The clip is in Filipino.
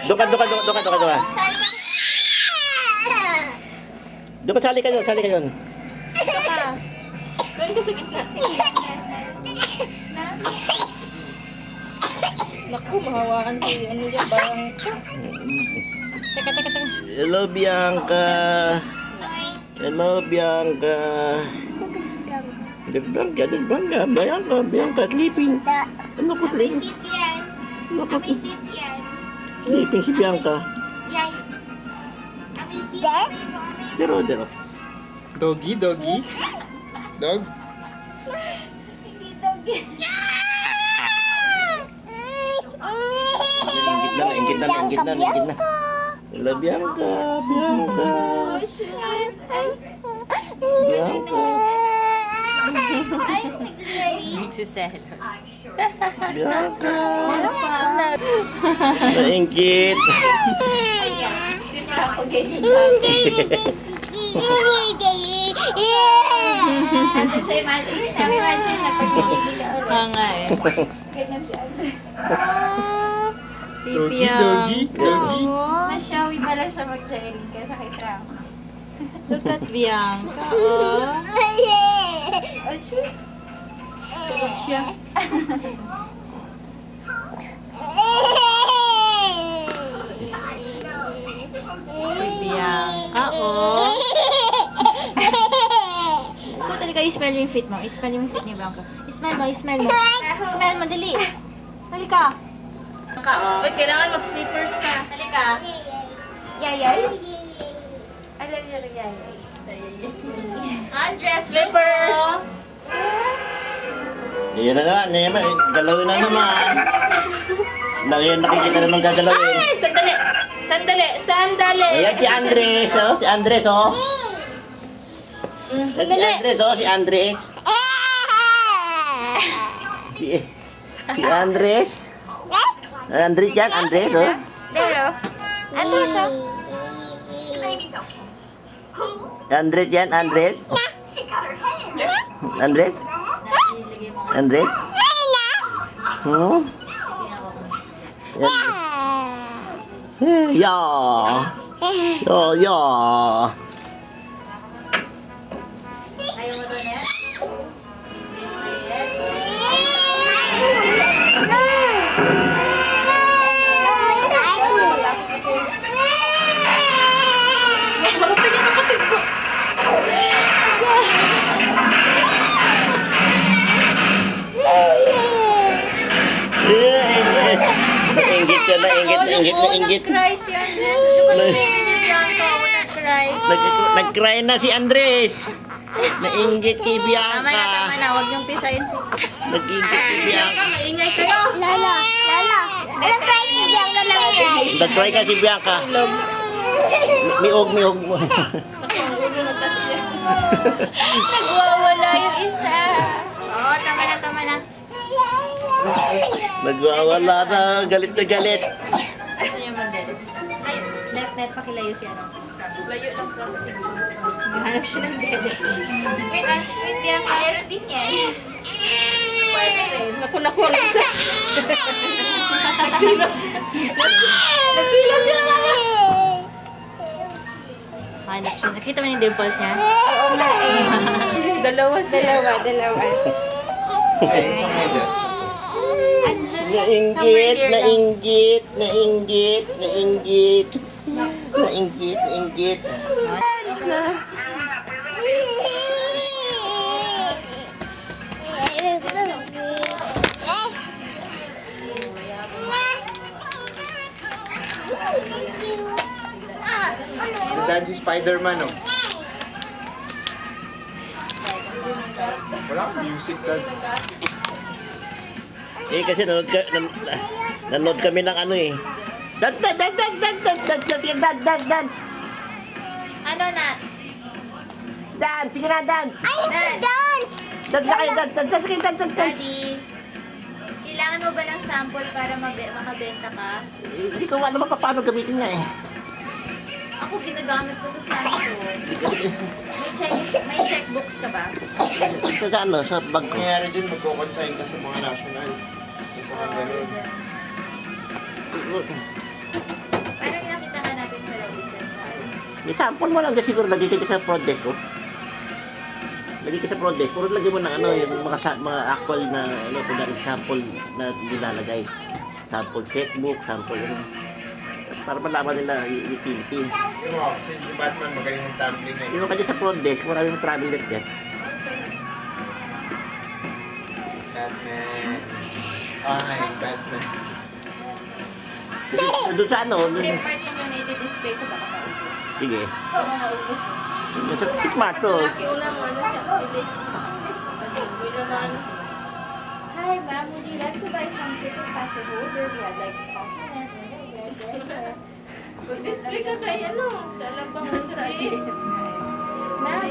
Doon ka. Doon ka, sali ka doon. Ito ka. Doon ka sa gitna. Naku, mahawaan si ano yan, barang. Teka. Hello, Bianca. Bianca, sleeping. Ano ko sleeping? Sleeping si Bianca. Dero. Doggy? Dog? Ingit na. Hello, Bianca. Nagsiselos. Bianca. Naingit. Si Franco ganyan. Ano siya imagine na pag-ibig ka nga eh. Ganyan si Andres. Si Doggy? Masyawi pala siya mag-jelly kaysa kay Franco. Look at Bianca, oh. Oh, she's... Tulog siya. Si Bianca, oh. Ikaw talaga, i-smell mo yung fit mo. I-smell mo yung fit ni Bianca. I-smell mo. Smell mo, dali. Halika. Halika, oh. Uy, kailangan mag-sleepers ka. Halika. Yayay. Alam niyo rin yayay. Andres, slipper! Yan na naman. Galawin na naman. Nakikita naman gagalawin. Ay, sandali. Ayan si Andres, oh. Si Andres. Si Andres. Si Andres. Andres yan, Andres, oh. Dero. Andres, oh. Andres yan, Andres. Andres? Andres? Ya. Ayaw mo doon eh? Harating yung kapatid mo! Ingit. Nag-cry si Andres. Look at si Bianca. Nag-cry. Nag-cry na si Andres. Nainggit kay Tama Bianca. na. Huwag niyong pisahin si... Nag-inggit kay Bianca. Maingay kayo. Lala. Nag-cry si Bianca ng cry. Nag-cry ka si Bianca. Miog mo. Nagwawala yung isa. Oo, tama na. Nagwawala na. Galit na galit. Gusto niyo mag-dead? Net, pakilayo si ano. Layo lang po kasi. Mahanap siya ng dede. Wait, Bianca. Meron din yan. Pwede rin. Naku, ang isa. Nagsilos siya mga. Mahanap siya. Nakita mo yung dimples niya? Oo nga eh. Dalawa. Nainggit. Dan si Spider-Man, oh. Wala kang music, Dad. Kasi nanood kami ng ano eh. Dan. Ano na? Dan, sige na, Dan. Dance! Dan na kayo, Dan. Daddy, kailangan mo ba ng sample para makabenta ka? Hindi ko alam paano gamitin nga eh. Ako ginagamit ko to sa ano. May checkbooks ka ba? Sa ano, sa bag. Nangyari dyan, magko-consign ka sa mga national. Isa ka ganun. I-sample mo lang dyan siguro. Lagi ka sa project ko. Lagi ka sa project. Puro lagi mo ng ano, yung mga actual na, ano, kunwari sample na nilalagay. Sample checkbook, sample, ano. Para malaman nila yung Philippines. Yung mo, since si Batman magaling ng tumbling eh. Yung kanya sa project, maraming travel net dyan. Batman. Ay, Batman. Doon sa ano, doon, Report mo muna i-display ko baka maubos. sige. Baka maubos. Yung sa tikmas to. Laki ulang ano siya. Pili naman. Hi ma'am, would you like to buy some ticket pass holder? We have like compliments. Mag-display ka kaya ano? Sa labang sabihin. Ma'am,